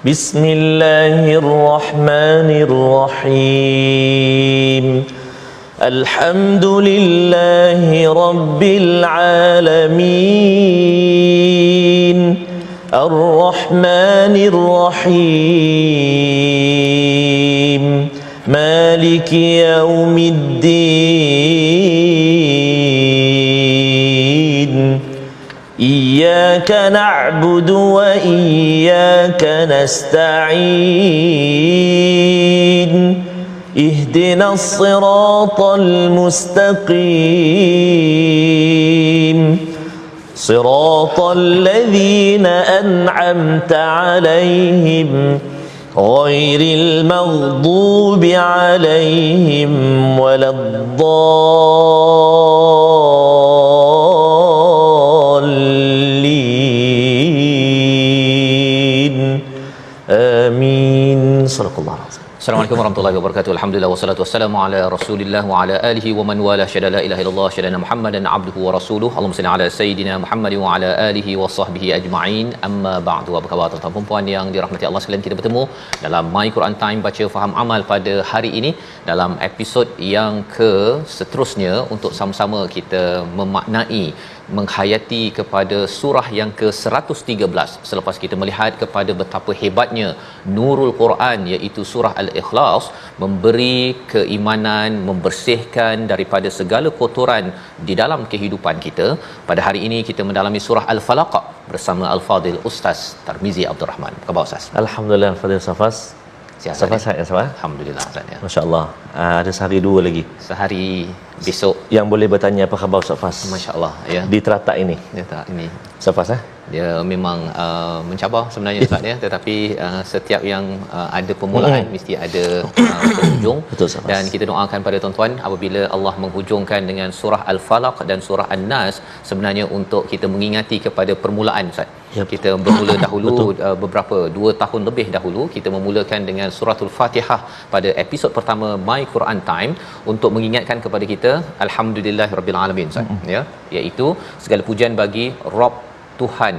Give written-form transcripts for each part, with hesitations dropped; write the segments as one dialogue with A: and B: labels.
A: Bismillahirrahmanirrahim. Alhamdulillahi rabbil alamin. Ar-Rahmanir Rahim. Maliki yaumiddin. Iyyaka na'budu wa iyyaka nasta'in. Ihdinas siratal mustaqim. Siratal ladzina an'amta 'alaihim ghairil maghdubi 'alaihim waladdallin. Amin. Sallallahu alaihi wasallam.
B: Assalamualaikum warahmatullahi wabarakatuh. Alhamdulillah wassalatu wassalamu ala Rasulillah wa ala alihi wa man wala. Syada la ilaha illallah, syada Muhammadan abduhu wa rasuluhu. Allahumma salli ala sayidina Muhammad wa ala alihi wa sahbihi ajma'in. Amma ba'du. Apa khabar tuan-tuan dan puan yang dirahmati Allah sekalian? Kita bertemu dalam My Quran Time baca faham amal pada hari ini dalam episod yang seterusnya untuk sama-sama kita memaknai, menghayati kepada surah yang ke-113 selepas kita melihat kepada betapa hebatnya nurul Quran, iaitu surah Al-Ikhlas, memberi keimanan, membersihkan daripada segala kotoran di dalam kehidupan kita. Pada hari ini kita mendalami surah Al-Falaq bersama Al-Fadil Ustaz Tarmizi Abdul Rahman. Apa khabar Ustaz?
A: Alhamdulillah, Fadil Safas.
B: Sihat
A: Safas ya, Safas?
B: Alhamdulillah Ustaz ya.
A: Masya-Allah. Ada sehari dua lagi.
B: Sehari besok
A: Yang boleh bertanya apa khabar Ustaz Fas?
B: masya-Allah ya.
A: Di teratak ini.
B: Ya tak ini.
A: Ustaz Fas
B: Dia memang mencabar sebenarnya Ustaz ya, tetapi setiap yang ada permulaan mesti ada penghujung.
A: Betul, Ustaz.
B: Dan kita doakan pada tuan-tuan apabila Allah menghujungkan dengan surah Al-Falaq dan surah An-Nas, sebenarnya untuk kita mengingati kepada permulaan Ustaz.
A: Yep.
B: Kita bermula dahulu beberapa 2 tahun lebih dahulu kita memulakan dengan suratul Fatihah pada episod pertama My Quran Time untuk mengingatkan kepada kita alhamdulillahirabbil alamin Ustaz ya, iaitu segala pujian bagi Rabb Tuhan,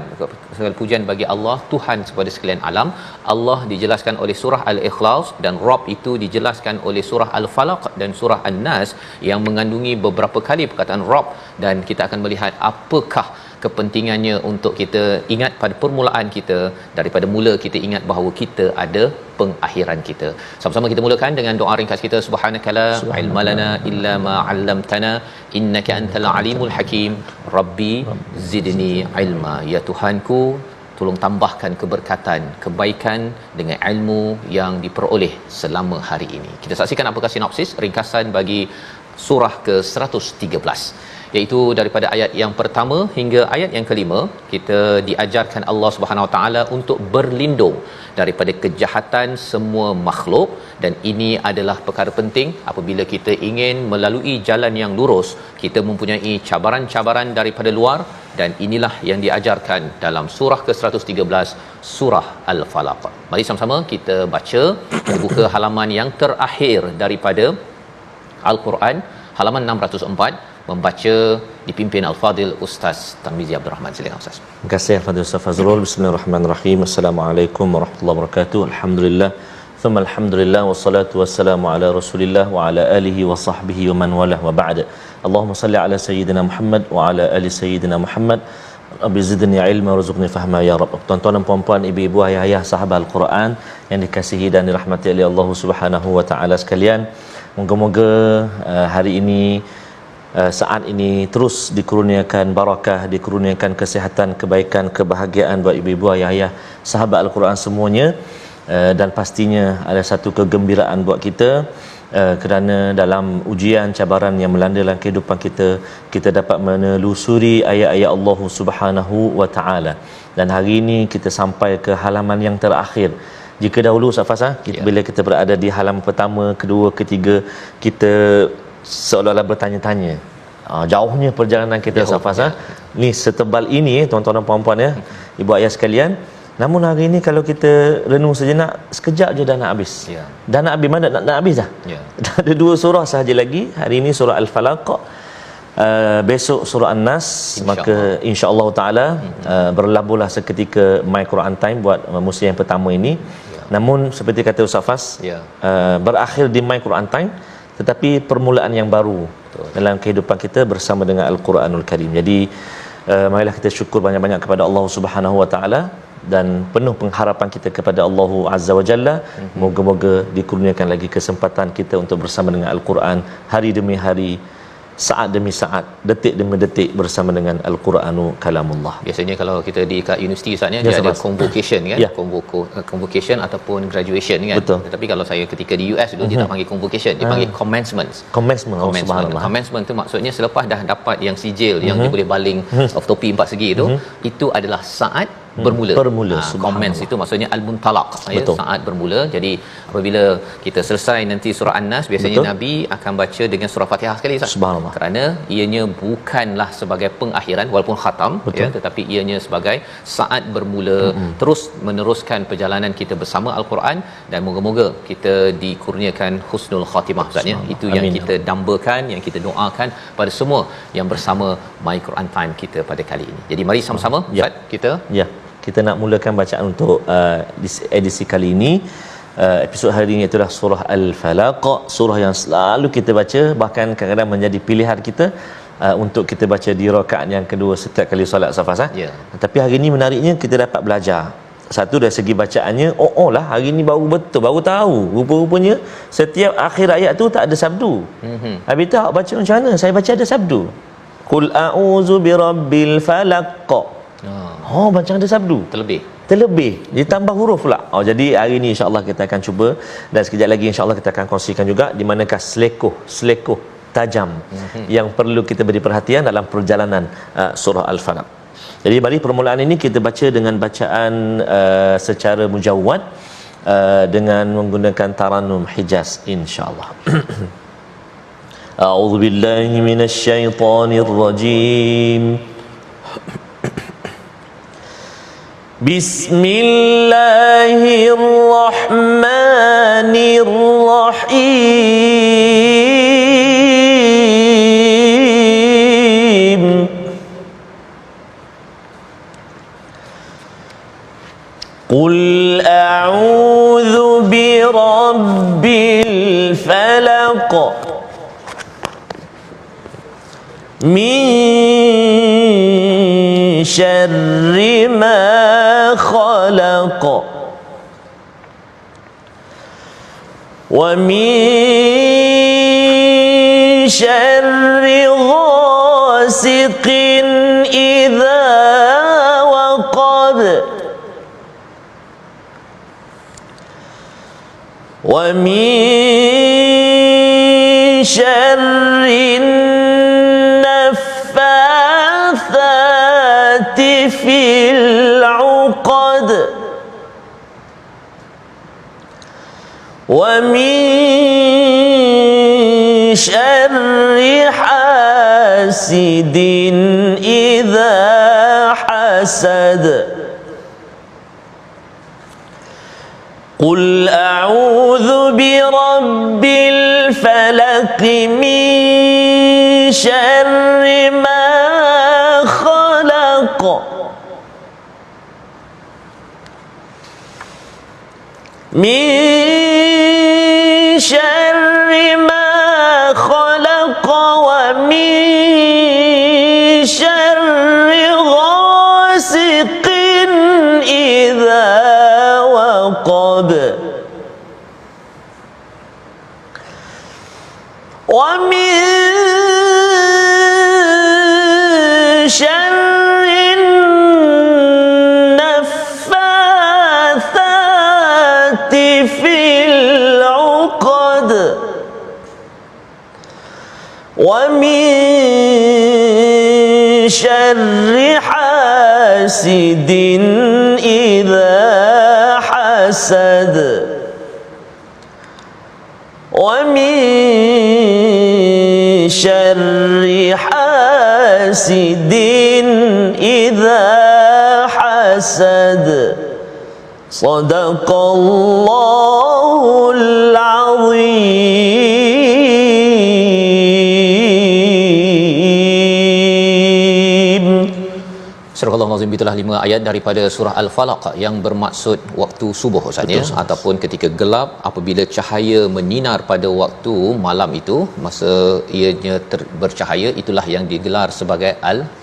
B: segala pujian bagi Allah Tuhan kepada sekalian alam. Allah dijelaskan oleh surah Al-Ikhlas dan Rabb itu dijelaskan oleh surah Al-Falaq dan surah An-Nas yang mengandungi beberapa kali perkataan Rabb, dan kita akan melihat apakah kepentingannya untuk kita ingat pada permulaan kita. Daripada mula kita ingat bahawa kita ada pengakhiran kita. Sama-sama kita mulakan dengan doa ringkas kita. Subhanakala ilmalana illa ma 'allamtana innaka antal alimul hakim. Rabbi zidni ilma. Ya Tuhanku, tolong tambahkan keberkatan, kebaikan dengan ilmu yang diperoleh selama hari ini. Kita saksikan apakah sinopsis ringkasan bagi surah ke-113, iaitu daripada ayat yang pertama hingga ayat yang kelima. Kita diajarkan Allah Subhanahu Wa Taala untuk berlindung daripada kejahatan semua makhluk, dan ini adalah perkara penting apabila kita ingin melalui jalan yang lurus. Kita mempunyai cabaran-cabaran daripada luar, dan inilah yang diajarkan dalam surah ke-113 surah Al-Falaq. Mari sama-sama kita baca, kita buka halaman yang terakhir daripada Al-Quran, halaman 604, membaca dipimpin Al-Fadil Ustaz Tarmizi Abdul Rahman. Silakan Ustaz.
A: Terima kasih Al-Fadil Ustaz Fazrul. Bismillahirrahmanirrahim. Assalamualaikum warahmatullahi wabarakatuh. Alhamdulillah. Thumma alhamdulillah wassalatu wassalamu ala Rasulillah wa ala alihi wa sahbihi wa man walah wa ba'da. Allahumma salli ala sayyidina Muhammad wa ala ali sayyidina Muhammad. Rabbi zidni ilma warzuqni fahma ya Rabb. Tuan-tuan dan puan-puan, ibu-ibu, ayah-ayah sahabat Al-Quran yang dikasihi dan dirahmati oleh Allah Subhanahu wa taala sekalian, moga-moga hari ini, saat ini terus dikurniakan barakah, dikurniakan kesihatan, kebaikan, kebahagiaan buat ibu-ibu, ayah-ayah sahabat Al-Quran semuanya, dan pastinya ada satu kegembiraan buat kita kerana dalam ujian cabaran yang melanda dalam kehidupan kita, kita dapat menelusuri ayat-ayat Allah Subhanahu wa taala. Dan hari ini kita sampai ke halaman yang terakhir. Jika dahulu Ustaz bila kita berada di halaman pertama, kedua, ketiga, kita seolah-olah bertanya-tanya. Jauhnya perjalanan kita Ustaz. Ni setebal ini tuan-tuan dan puan-puan ya, ibu ayah sekalian. Namun hari ini kalau kita renung sejenak, sekejap je dah nak habis. Dah nak habis, mana nak habis dah. Dah ada 2 surah sahaja lagi. Hari ini surah Al-Falaq. besok surah An-Nas, maka insya-Allah taala berlabuhlah seketika My Quran Time buat musim yang pertama ini. Namun seperti kata Ustaz Fas, berakhir di My Quran Time, tetapi permulaan yang baru dalam kehidupan kita bersama dengan Al-Quranul Karim. Jadi marilah kita syukur banyak-banyak kepada Allah Subhanahu Wa Taala dan penuh pengharapan kita kepada Allah Azza wa Jalla. Moga-moga dikurniakan lagi kesempatan kita untuk bersama dengan Al-Quran hari demi hari, saat demi saat, detik demi detik bersama dengan Al-Quranu kalamullah.
B: Biasanya kalau kita di kat universiti Ustaz dia ada convocation kan, convocation ataupun graduation kan.
A: Betul.
B: Tetapi kalau saya ketika di US dulu dia tak panggil convocation, dia panggil commencement. Commencement tu maksudnya selepas dah dapat yang sijil yang dia boleh baling topi 4 segi tu, itu adalah saat bermula. Commence itu maksudnya al-muntalaq, saat bermula. Jadi apabila kita selesai nanti surah An-Nas, biasanya Nabi akan baca dengan surah Fatihah sekali Ustaz.
A: Subhanallah.
B: Kerana ianya bukanlah sebagai pengakhiran walaupun khatam tetapi ianya sebagai saat bermula, terus meneruskan perjalanan kita bersama Al-Quran, dan moga-moga kita dikurniakan husnul khatimah Ustaz ya. Itu yang kita dambakan, yang kita doakan pada semua yang bersama My Quran Time kita pada kali ini. Jadi mari sama-sama Ustaz
A: kita nak mulakan bacaan untuk edisi kali ini. Episod hari ini itulah surah Al-Falaq, surah yang selalu kita baca, bahkan kadang-kadang menjadi pilihan kita untuk kita baca di rakaat yang kedua setiap kali solat safas. Tapi hari ini menariknya kita dapat belajar. Satu dari segi bacaannya, lah hari ini baru tahu. Rupa-rupanya setiap akhir ayat tu tak ada sabdu. Habis tu baca macam mana? Saya baca ada sabdu. Qul a'udzu birabbil falaq. Macam ada sabdu. Terlebih ditambah huruf pula. Jadi hari ini insya-Allah kita akan cuba, dan sekejap lagi insya-Allah kita akan kongsikan juga di manakah selekoh tajam yang perlu kita beri perhatian dalam perjalanan surah Al-Falaq. Jadi mari permulaan ini kita baca dengan bacaan secara mujawwad dengan menggunakan taranum Hijaz insya-Allah. A'udzu billahi minasyaitonir rajim. Bismillahirrahmanirrahim. Qul a'udzu birabbil falaq min syarri ma khalaq wa min syarri ghasiqin idza waqab wa min syarri naffathati fil 'uqad wa min syarri hasidin idza hasad. Qul a'udzu birabbil falaq min syarri ma khalaq min syarri ma khalaq wa min syarri ghasiqin idza waqab wa min syarri naffathati fil 'uqad wa min syarri hasidin idza hasad wa min syarri hasidin idza hasad. Sadaqallahul azim.
B: Surah Al-Azim, itulah 5 ayat daripada surah Al-Falaq yang bermaksud waktu subuh Ustaz ya, ataupun ketika gelap apabila cahaya menyinar pada waktu malam itu, masa ianya bercahaya, itulah yang digelar sebagai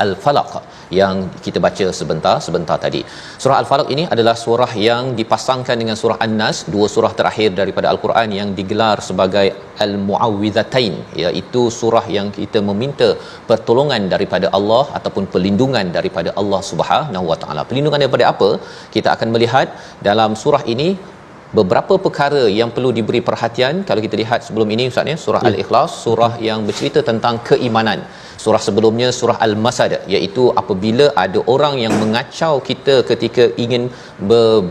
B: Al-Falaq yang kita baca sebentar tadi. Surah Al-Falaq ini adalah surah yang dipasangkan dengan surah An-Nas, dua surah terakhir daripada Al-Quran yang digelar sebagai Al-Muawwidhatain, iaitu surah yang kita meminta pertolongan daripada Allah ataupun perlindungan daripada Allah Subhanahu Wa Taala. Perlindungan daripada apa? Kita akan melihat dalam surah ini beberapa perkara yang perlu diberi perhatian. Kalau kita lihat sebelum ini Ustaz ya, surah Al-Ikhlas, surah yang bercerita tentang keimanan. Surah sebelumnya surah Al-Masad, iaitu apabila ada orang yang mengacau kita ketika ingin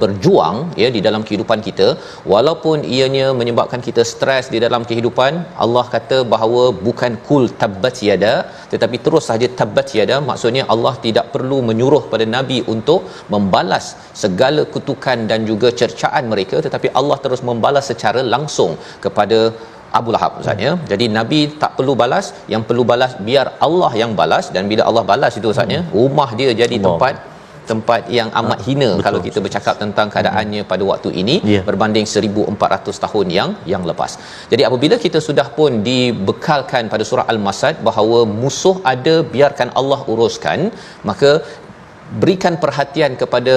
B: berjuang ya di dalam kehidupan kita, walaupun ianya menyebabkan kita stres di dalam kehidupan, Allah kata bahawa bukan kul tabbat yada, tetapi terus saja tabbat yada, maksudnya Allah tidak perlu menyuruh pada nabi untuk membalas segala kutukan dan juga cercaan mereka, tetapi Allah terus membalas secara langsung kepada Abu Lahab Ustaz ya. Jadi Nabi tak perlu balas, yang perlu balas biar Allah yang balas, dan bila Allah balas itu Ustaz ya, rumah dia jadi tempat yang amat hina. Betul. Kalau kita bercakap tentang keadaannya pada waktu ini berbanding 1400 tahun yang lepas. Jadi apabila kita sudah pun dibekalkan pada surah Al-Masad bahawa musuh ada, biarkan Allah uruskan, maka berikan perhatian kepada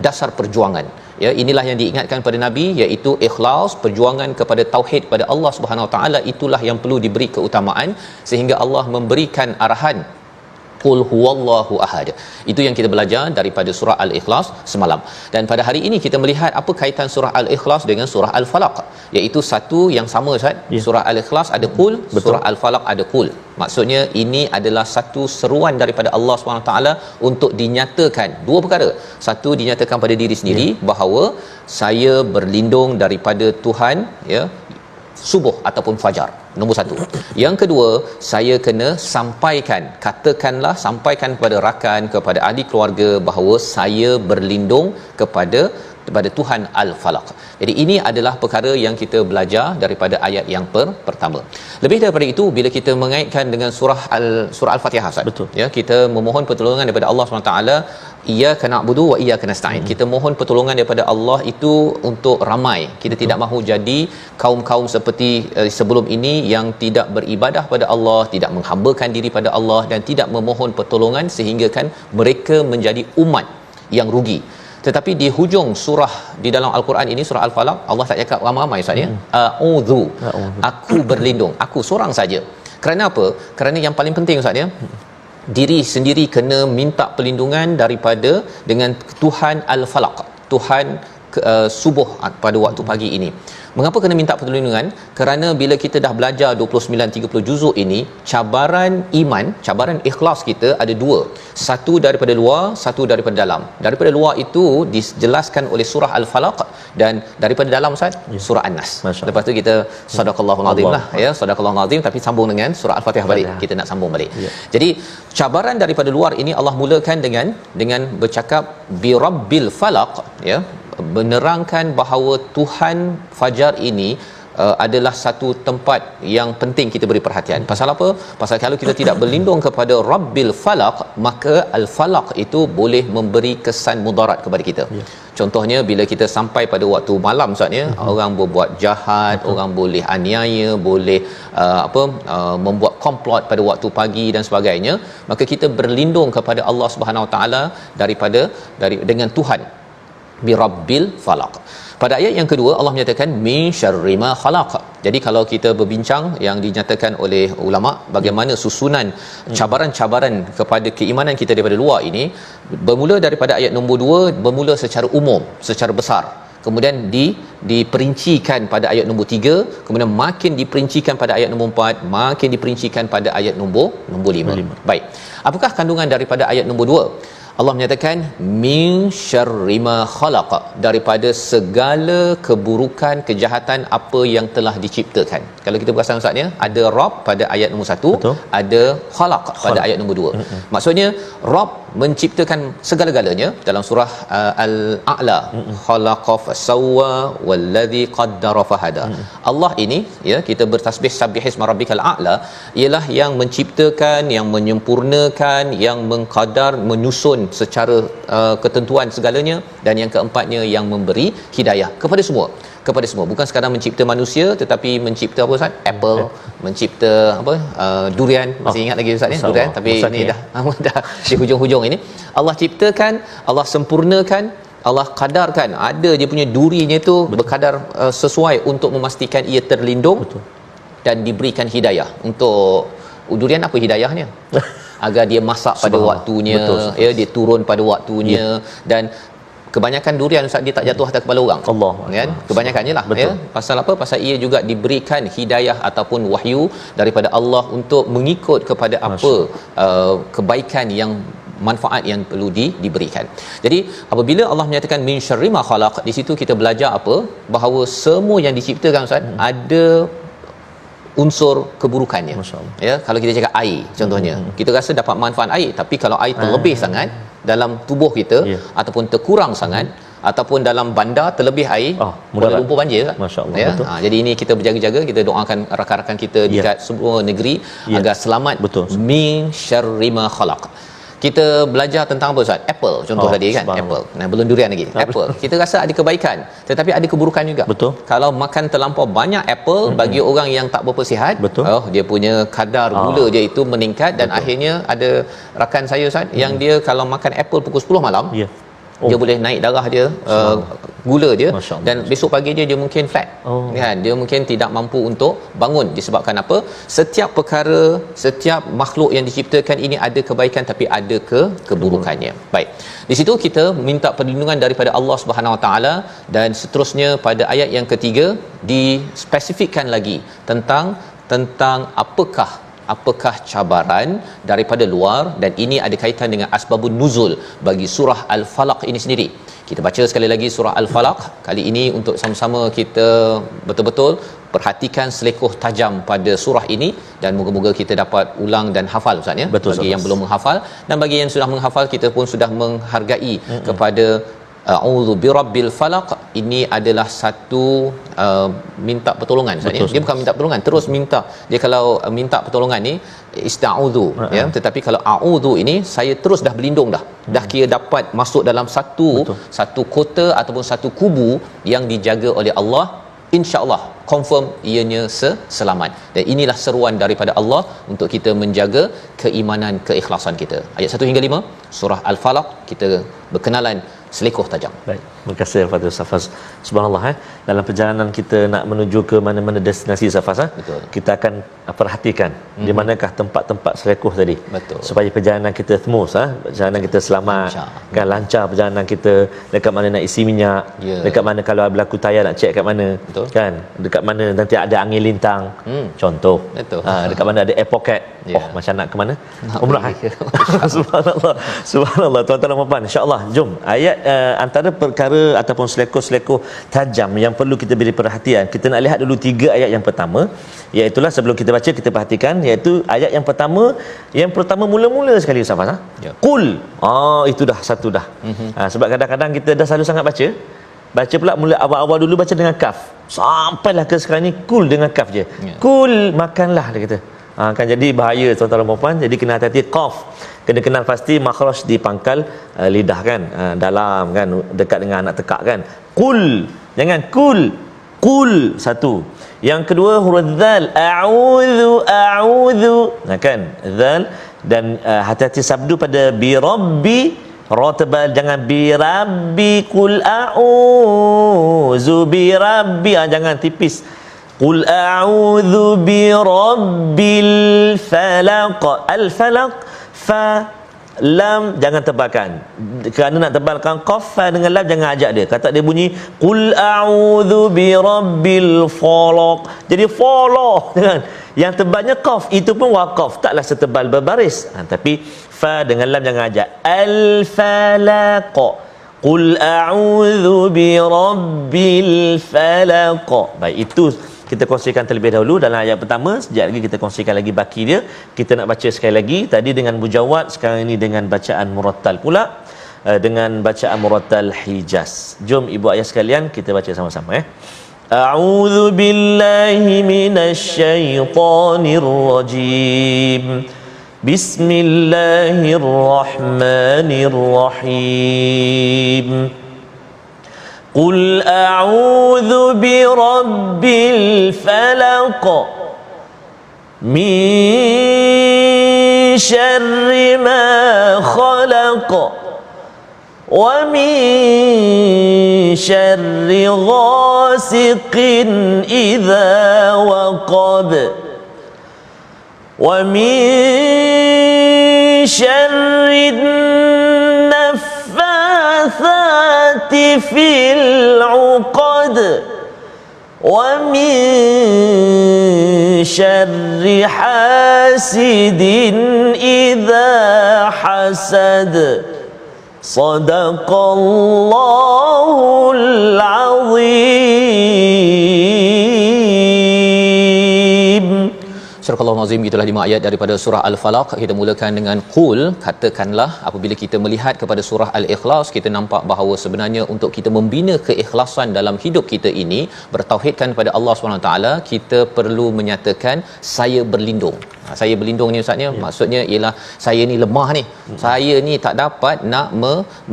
B: dasar perjuangan. Ya, inilah yang diingatkan pada Nabi, iaitu ikhlas, perjuangan kepada tauhid pada Allah Subhanahu Wa Taala, itulah yang perlu diberi keutamaan, sehingga Allah memberikan arahan qul huwallahu ahad. Itu yang kita belajar daripada surah Al-Ikhlas semalam. Dan pada hari ini kita melihat apa kaitan surah Al-Ikhlas dengan surah Al-Falaq, iaitu satu yang sama Ustaz. Surah Al-Ikhlas ada qul, surah Al-Falaq ada qul. Maksudnya ini adalah satu seruan daripada Allah SWT untuk dinyatakan dua perkara. Satu, dinyatakan pada diri sendiri bahawa saya berlindung daripada Tuhan ya, subuh ataupun fajar. Nombor satu. Yang kedua, saya kena sampaikan kepada rakan, kepada ahli keluarga bahawa saya berlindung kepada Tuhan Al-Falaq. Jadi ini adalah perkara yang kita belajar daripada ayat yang pertama. Lebih daripada itu, bila kita mengaitkan dengan surah Al-Fatihah Ustaz, betul ya, kita memohon pertolongan daripada Allah SWT. Iyyaka na'budu wa iyyaka nasta'in. Kita mohon pertolongan daripada Allah itu untuk ramai. Kita tidak mahu jadi kaum-kaum seperti sebelum ini yang tidak beribadah pada Allah, tidak menghambakan diri pada Allah, dan tidak memohon pertolongan sehingga kan mereka menjadi umat yang rugi. Tetapi di hujung surah di dalam Al-Quran ini, surah Al-Falaq, Allah tak cakap ramai-ramai Ustaz ya. A'udzu, aku berlindung, aku seorang saja. Kerana apa? Kerana yang paling penting Ustaz ya, diri sendiri kena minta perlindungan dengan Tuhan Al-Falaq, Tuhan subuh pada waktu pagi ini. Mengapa kena minta perlindungan? Kerana bila kita dah belajar 29-30 juzuk ini, cabaran iman, cabaran ikhlas kita ada dua. Satu daripada luar, satu daripada dalam. Daripada luar itu dijelaskan oleh surah Al-Falaq, dan daripada dalam Ustaz, surah An-Nas. Lepas tu kita sadaqallahul azim lah ya, sadaqallahul azim, tapi sambung dengan surah Al-Fatihah balik. Kita nak sambung balik. Jadi cabaran daripada luar ini Allah mulakan dengan bercakap bi rabbil falaq ya, menerangkan bahawa Tuhan Fajar ini adalah satu tempat yang penting kita beri perhatian. Pasal apa? Pasal kalau kita tidak berlindung kepada Rabbil Falaq, maka Al-Falaq itu boleh memberi kesan mudarat kepada kita. Contohnya bila kita sampai pada waktu malam Ustaz ya, orang berbuat jahat, orang boleh aniaya, boleh membuat komplot pada waktu pagi dan sebagainya, maka kita berlindung kepada Allah Subhanahu Wa Taala dengan Tuhan bi rabbil falaq. Pada ayat yang kedua Allah menyatakan min syarri ma khalaq. Jadi kalau kita berbincang yang dinyatakan oleh ulama bagaimana susunan cabaran-cabaran kepada keimanan kita daripada luar ini, bermula daripada ayat nombor 2, bermula secara umum, secara besar. Kemudian diperincikan pada ayat nombor 3, kemudian makin diperincikan pada ayat nombor 4, makin diperincikan pada ayat nombor 5. Baik. Apakah kandungan daripada ayat nombor 2? Allah menyatakan min syarri ma khalaq, daripada segala keburukan, kejahatan apa yang telah diciptakan. Kalau kita perasan Ustaz ya, ada Rabb pada ayat nombor 1, ada khalaq pada ayat nombor 2. Maksudnya Rabb menciptakan segala-galanya dalam surah Al-A'la, khalaqa fasawwa wallazi qaddara fahada. Allah ini, ya, kita bertasbih sabbihisma rabbikal a'la, ialah yang menciptakan, yang menyempurnakan, yang mengqadar, menyusun secara ketentuan segalanya, dan yang keempatnya yang memberi hidayah kepada semua, bukan sekadar mencipta manusia tetapi mencipta apa Ustaz? Apple, mencipta apa, durian, masih ingat lagi Ustaz ni durian, tapi ini dah di hujung-hujung ini. Allah ciptakan, Allah sempurnakan, Allah kadarkan, ada dia punya durinya tu berkadar sesuai untuk memastikan ia terlindung. Betul. Dan diberikan hidayah. Untuk durian apa hidayahnya? Agar dia masak pada waktunya. Betul, ya, dia turun pada waktunya, dan kebanyakan durian Ustaz, dia tak jatuh atas kepala orang. Allah, kan? Kebanyakannya lah. Ya. Pasal apa? Pasal ia juga diberikan hidayah ataupun wahyu daripada Allah untuk mengikut kepada apa kebaikan yang manfaat yang perlu diberikan. Jadi apabila Allah menyatakan min syarri ma khalaq, di situ kita belajar apa? Bahawa semua yang diciptakan Ustaz ada unsur keburukannya. Ya, kalau kita cakap air contohnya, kita rasa dapat manfaat air, tapi kalau air terlebih sangat dalam tubuh kita, ataupun terkurang sangat, ataupun dalam bandar terlebih air, boleh lumpur banjir, masya-Allah. Ya? Jadi ini kita berjaga-jaga, kita doakan rakan-rakan kita dekat semua negeri agar selamat min syarri ma khalaq. Kita belajar tentang apa Ustaz? Apple contoh tadi kan, Apple. Nah, belum durian lagi. Apple. Kita rasa ada kebaikan, tetapi ada keburukan juga. Betul. Kalau makan terlampau banyak apple, bagi orang yang tak berapa sihat, dia punya kadar gula dia itu meningkat, dan akhirnya ada rakan saya Ustaz yang dia kalau makan apple pukul 10 malam, dia boleh naik darah dia, gula dia, dan besok pagi dia mungkin flat. Kan, dia mungkin tidak mampu untuk bangun. Disebabkan apa? Setiap perkara, setiap makhluk yang diciptakan ini ada kebaikan tapi ada keburukannya. Baik. Di situ kita minta perlindungan daripada Allah Subhanahu Wa Taala, dan seterusnya pada ayat yang ketiga dispesifikkan lagi tentang apakah cabaran daripada luar, dan ini ada kaitan dengan asbabun nuzul bagi surah Al-Falaq ini sendiri. Kita baca sekali lagi surah Al-Falaq kali ini untuk sama-sama kita betul-betul perhatikan selekoh tajam pada surah ini, dan moga-moga kita dapat ulang dan hafal Ustaz ya. Bagi yang belum menghafal, dan bagi yang sudah menghafal, kita pun sudah menghargai kepada a'udzu birabbil falaq. Ini adalah satu minta pertolongan Ustaz ya. Dia bukan minta pertolongan, terus minta. Dia kalau minta pertolongan ni ista'udzu ya, tetapi kalau a'udzu ini saya terus dah berlindung dah kira dapat masuk dalam satu kota ataupun satu kubu yang dijaga oleh Allah, insya-Allah confirm ianya selamat. Dan inilah seruan daripada Allah untuk kita menjaga keimanan, keikhlasan kita. Ayat 1 hingga 5 surah Al-Falaq, kita berkenalan selekoh tajam. Baik,
A: terima kasih kepada Safaz. Subhanallah, dalam perjalanan kita nak menuju ke mana-mana destinasi Safaz, kita akan perhatikan di manakah tempat-tempat selekoh tadi. Betul. Supaya perjalanan kita smooth, perjalanan kita selamat, kan, lancar perjalanan kita. Dekat mana nak isi minyak, dekat mana kalau berlaku tayar nak check kat mana. Betul. Kan, dekat mana nanti ada angin lintang. Contoh. Betul. Dekat mana ada air pocket. Macam nak ke mana? Umrah. Subhanallah. Subhanallah, tuan-tuan dan puan-puan. Insya-Allah, jom ayat antara perkara ataupun selekoh-selekoh tajam yang perlu kita beri perhatian. Kita nak lihat dulu 3 ayat yang pertama, iaitu sebelum kita baca kita perhatikan, iaitu ayat yang pertama mula-mula sekali Ustaz. Qul. Itu dah satu dah. Sebab kadang-kadang kita dah selalu sangat baca pula mula awal-awal dulu baca dengan kaf. Sampailah ke sekarang ni qul dengan kaf je. Qul, makanlah dia kata. Kan jadi bahaya tuan-tuan dan puan-puan. Jadi kena hati-hati, qaf kena kenal pasti makhraj di pangkal lidah kan, dalam kan, dekat dengan anak tekak kan. Qul, jangan qul satu. Yang kedua huruf zal, a'udzu kan, zal. Dan hati-hati sabdu pada bi rabbi, ra tebal, jangan bi rabbi, qul a'udzu bi rabbi, jangan tipis. Qul a'udzu bi rabbil falaq, al falaq, fa lam jangan tebalkan, kerana nak tebalkan qaf, fa dengan lam jangan ajak dia. Kata dia bunyi qul a'udzu bi rabbil falaq, jadi falaq kan, yang tebalnya qaf, itu pun waqaf, taklah setebal berbaris. Tapi fa dengan lam jangan ajak. Al falaq, qul a'udzu bi rabbil falaq. Baik, itu kita kongsikan terlebih dahulu dalam ayat pertama. Sekejap lagi kita kongsikan lagi baki dia. Kita nak baca sekali lagi. Tadi dengan mujawad, sekarang ini dengan bacaan murattal pula, dengan bacaan murattal Hijaz. Jom ibu ayah sekalian kita baca sama-sama A'udzu billahi minasyaitonir rajim. Bismillahirrahmanirrahim. Qul a'udzu birabbil falaq min syarri ma khalaq wa min syarri ghasiqin idza waqab wa min syarri naffatsati fil 'uqad wa min syarri hasidin idza hasad. Sadaqallahul azim.
B: Surah Al-Azim, itulah 5 ayat daripada surah Al-Falaq. Kita mulakan dengan qul, katakanlah. Apabila kita melihat kepada surah Al-Ikhlas, kita nampak bahawa sebenarnya untuk kita membina keikhlasan dalam hidup kita ini, bertauhidkan kepada Allah SWT, kita perlu menyatakan saya berlindung. Saya berlindung ni ustaz maksudnya ialah saya ni lemah ni. Saya ni tak dapat nak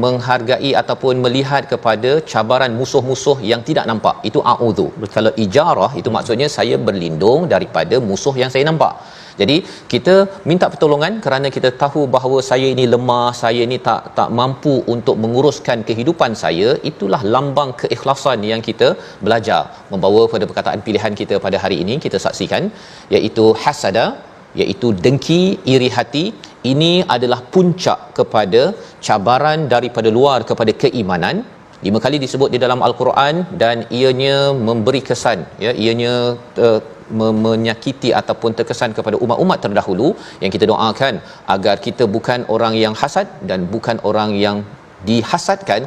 B: menghargai ataupun melihat kepada cabaran musuh-musuh yang tidak nampak. Itu a'udzu. Kalau ijarah itu maksudnya saya berlindung daripada musuh yang saya nampak. Jadi kita minta pertolongan kerana kita tahu bahawa saya ini lemah, saya ini tak mampu untuk menguruskan kehidupan saya. Itulah lambang keikhlasan yang kita belajar. Membawa pada perkataan pilihan kita pada hari ini, kita saksikan, iaitu hasada, iaitu dengki, iri hati. Ini adalah puncak kepada cabaran daripada luar kepada keimanan. 5 kali disebut di dalam Al-Quran dan ianya memberi kesan, ianya menyakiti ataupun terkesan kepada umat-umat terdahulu, yang kita doakan agar kita bukan orang yang hasad dan bukan orang yang dihasadkan.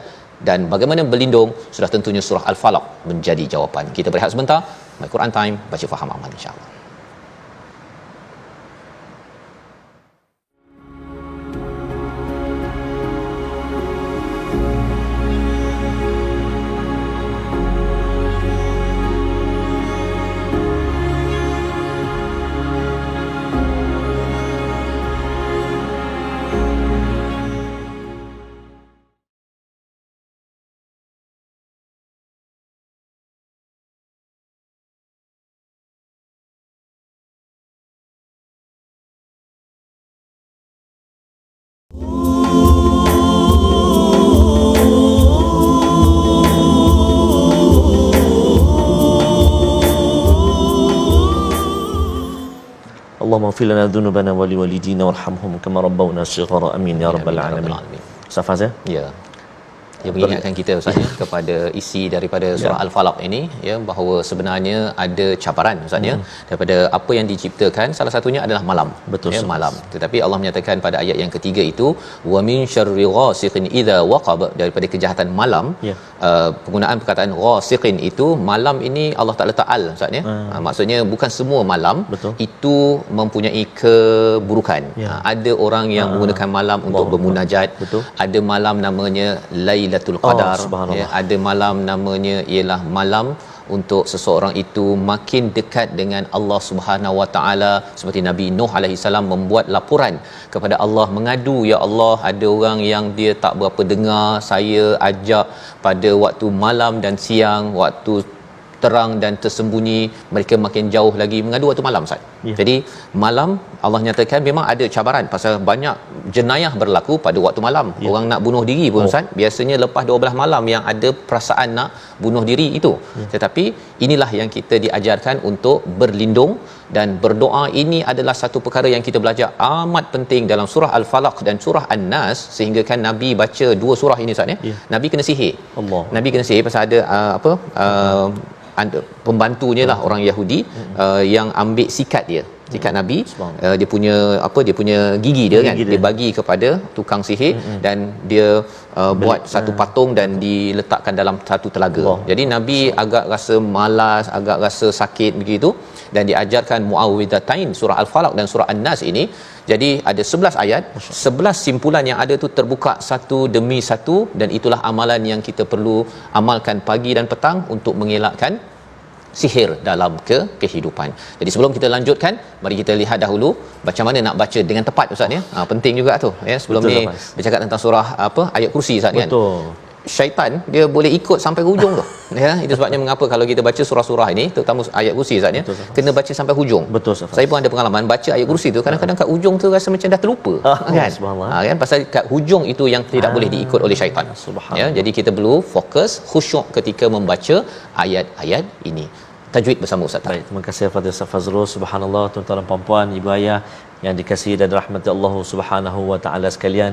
B: Dan bagaimana berlindung, sudah tentunya surah Al-Falaq menjadi jawapan. Kita berehat sebentar. My Quran Time, baca faham amal insya-Allah.
A: Allahumma ighfir lana dhunubana wa liwalidina warhamhum kama rabbawna shighara. Amin ya rabbal alamin. Safaz
B: ya. Ia mengingatkan kita Ustaz kepada isi daripada surah Al-Falaq ini, bahawa sebenarnya ada cabaran Ustaz daripada apa yang diciptakan, salah satunya adalah malam.
A: Betul,
B: malam. Tetapi Allah menyatakan pada ayat yang ketiga itu, wa min syarri ghasiqin idza waqab, daripada kejahatan malam. Penggunaan perkataan ghasiqin itu, malam ini Allah tak letak al Ustaz maksudnya bukan semua malam itu mempunyai keburukan. Ada orang yang menggunakan malam untuk bermunajat. Ada malam namanya Lailatul Qadar, ada malam namanya ialah malam untuk seseorang itu makin dekat dengan Allah Subhanahu Wa Taala, seperti Nabi Nuh alaihi salam membuat laporan kepada Allah, mengadu, ya Allah, ada orang yang dia tak berapa dengar saya ajak pada waktu malam dan siang, waktu terang dan tersembunyi, mereka makin jauh lagi mengadu waktu malam Ustaz. Jadi malam Allah nyatakan memang ada cabaran pasal banyak jenayah berlaku pada waktu malam. Orang nak bunuh diri pun Ustaz, biasanya lepas 12 malam yang ada perasaan nak bunuh diri itu. Tetapi inilah yang kita diajarkan untuk berlindung dan berdoa. Ini adalah satu perkara yang kita belajar amat penting dalam surah Al-Falaq dan surah An-Nas, sehingga kan Nabi baca 2 surah ini Ustaz Nabi kena sihir. Nabi kena sihir pasal ada pembantunya lah orang Yahudi yang ambil sikat dia. sikat Nabi, dia punya dia punya gigi dia kan, dia bagi kepada tukang sihir dan dia buat satu patung dan diletakkan dalam satu telaga. Jadi Nabi agak rasa malas, agak rasa sakit begitu, dan diajarkan Muawwidhatain, surah Al-Falaq dan surah An-Nas ini. Jadi ada 11 ayat, 11 simpulan yang ada tu terbuka satu demi satu, dan itulah amalan yang kita perlu amalkan pagi dan petang untuk mengelakkan sihir dalam kehidupan. Jadi sebelum kita lanjutkan, mari kita lihat dahulu macam mana nak baca dengan tepat Ustaz ya. Penting juga tu ya. Sebelum betul, ni bercakap tentang surah ayat kursi Ustaz kan. Betul. Syaitan dia boleh ikut sampai hujung tu. Ya, itu sebabnya mengapa kalau kita baca surah-surah ini, terutama ayat kursi Ustaz ya, kena baca sampai hujung.
A: Betul Ustaz.
B: Saya pun ada pengalaman baca ayat kursi tu, kadang-kadang kat hujung tu rasa macam dah terlupa. Kan? Kan pasal kat hujung itu yang tidak boleh diikut oleh syaitan. Ya, jadi kita perlu fokus khusyuk ketika membaca ayat-ayat ini. Tajwid bersama Ustaz.
A: Baik, terima kasih kepada Ustaz Fazrul. Subhanallah, tuan-tuan dan puan-puan, ibu ayah yang dikasihi dan rahmati Allah Subhanahu wa taala sekalian.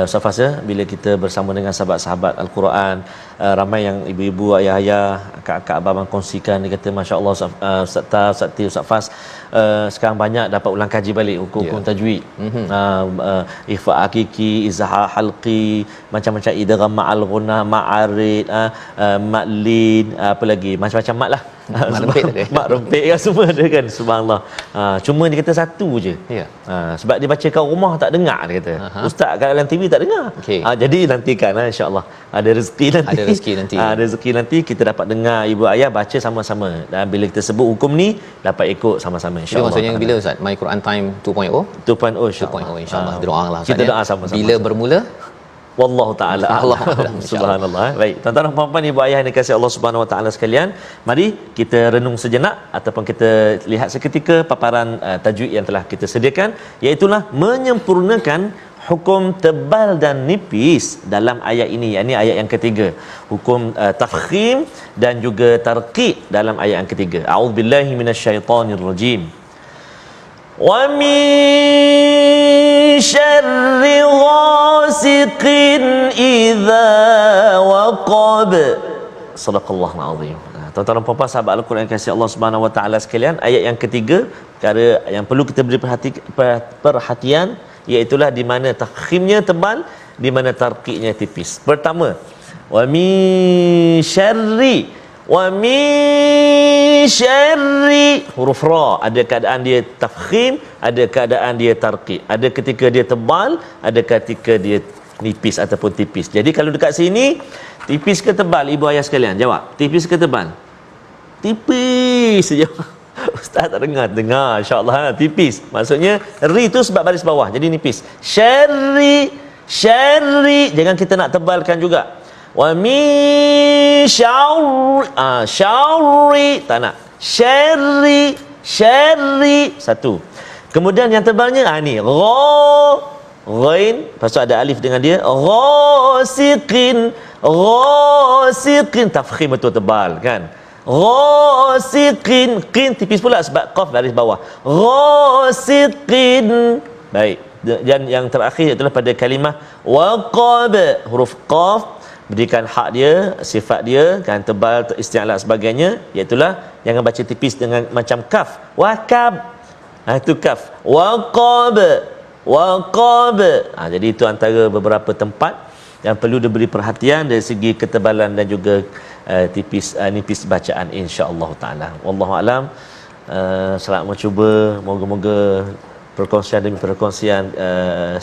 A: Ustaz Fazrul, bila kita bersama dengan sahabat-sahabat Al-Quran, ramai yang ibu-ibu, ayah-ayah, akak-akak abang kongsikan, dia kata masya-Allah Ustaz Ta, Ustaz Ti, Ustaz Faz, sekarang banyak dapat ulang kaji balik hukum tajwid. Ikhfa hakiki, izhar halqi, macam-macam idgham ma'al ghunna, ma'arid, ma'lin, apa lagi, macam-macam mat lah. Mak rempit kan semua ada kan, subhanallah. Cuma dia kata satu je. Ya. Sebab dia baca kat rumah tak dengar, dia kata. Ustaz kat dalam TV tak dengar. Jadi nantikan insya-Allah ada rezeki nanti. Ada rezeki nanti. Ada rezeki nanti kita dapat dengar ibu ayah baca sama-sama. Dan bila kita sebut hukum ni dapat ikut sama-sama insya-Allah.
B: Maksudnya bila Ustaz My Quran Time 2.0?
A: 2.0 insya-Allah.
B: Insya-Allah doalah
A: kita doa sama-sama.
B: Bila bermula?
A: Wallahu taala Allah subhanallah. Baik, tuan-tuan dan puan-puan, ibu ayah yang dikasihi Allah Subhanahu wa taala sekalian, mari kita renung sejenak ataupun kita lihat seketika paparan tajwid yang telah kita sediakan, iaitu menyempurnakan hukum tebal dan nipis dalam ayat ini. Ini ayat yang ketiga, hukum tafkhim dan juga tarqiq dalam ayat yang ketiga. A'udzubillahi minasyaitonirrajim. Wa min syarri ghasiqin idza waqab. Sadaqallahul azim. Tuan-tuan dan puan-puan sahabat Al-Quran kasih Allah Subhanahu wa taala sekalian, ayat yang ketiga perkara yang perlu kita beri perhatian, iaitu di mana takhimnya tebal, di mana tarqiqnya tipis. Pertama, wa min syarri, wa min syarri, huruf ra ada keadaan dia tafkhim, ada keadaan dia tarqiq, ada ketika dia tebal, ada ketika dia nipis ataupun tipis. Jadi kalau dekat sini tipis ke tebal, ibu ayah sekalian jawab, tipis ke tebal? Tipis saja. Ustaz tak dengar insya-Allah tipis. Maksudnya ri tu sebab baris bawah jadi nipis. Syarri, syarri jangan kita nak tebalkan juga. Wa min syarri, syarri tak nak. Syarri, syarri satu. Kemudian yang tebalnya ni ghain, lepas tu ada alif dengan dia, ghasiqin, ghasiqin tafkhim betul tebal kan. Ghasiqin, qin tipis pula sebab qaf baris bawah. Ghasiqin. Baik. Dan yang terakhir itulah pada kalimah waqab, huruf qaf berikan hak dia, sifat dia kan tebal, isti'la sebagainya, iaitu jangan baca tipis dengan macam kaf. Waqab. Itu kaf. Waqab. Waqab. Jadi itu antara beberapa tempat yang perlu diberi perhatian dari segi ketebalan dan juga nipis bacaan insya-Allah taala. Wallahu alam. Selamat mencuba, moga-moga perkongsian demi perkongsian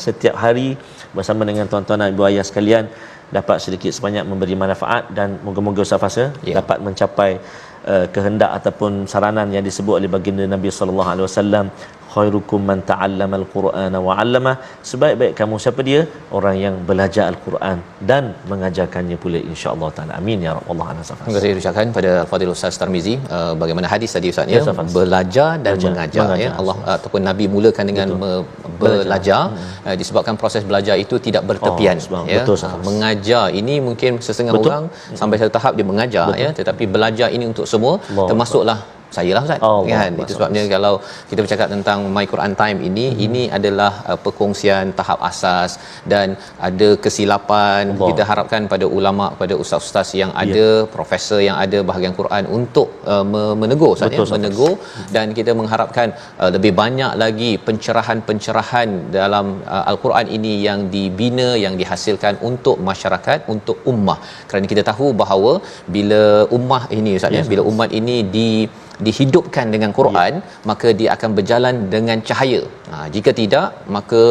A: setiap hari bersama dengan tuan-tuan dan ibu ayah sekalian dapat sedikit sebanyak memberi manfaat, dan moga-moga Ustaz Fasa dapat mencapai kehendak ataupun saranan yang disebut oleh baginda Nabi sallallahu alaihi wasallam, khairukum man ta'allama al-Qur'ana wa 'allama. Sebaik-baik kamu siapa dia? Orang yang belajar Al-Quran dan mengajarkannya pula insya-Allah taala. Amin ya rabbal alamin.
B: Terima kasih ucapkan pada Al-Fadhil Ustaz Tarmizi bagaimana hadis tadi Ustaz ya, belajar dan mengajar ya. Allah ataupun Nabi mulakan dengan belajar disebabkan proses belajar itu tidak bertepian ya.
A: Betul,
B: mengajar ini mungkin setengah orang sampai satu tahap dia mengajar ya, tetapi belajar ini untuk semua, termasuklah Sayalah Ustaz, kan? Itu sebabnya kalau kita bercakap tentang My Quran Time ini adalah perkongsian tahap asas, dan ada kesilapan kita harapkan pada ulama, pada ustaz-ustaz yang ada, profesor yang ada bahagian Quran untuk menegur Ustaz, menegur, dan kita mengharapkan lebih banyak lagi pencerahan-pencerahan dalam Al-Quran ini yang dibina, yang dihasilkan untuk masyarakat, untuk ummah. Kerana kita tahu bahawa bila ummah ini Ustaz, bila umat ini dihidupkan dengan Quran, maka dia akan berjalan dengan cahaya. Jika tidak, maka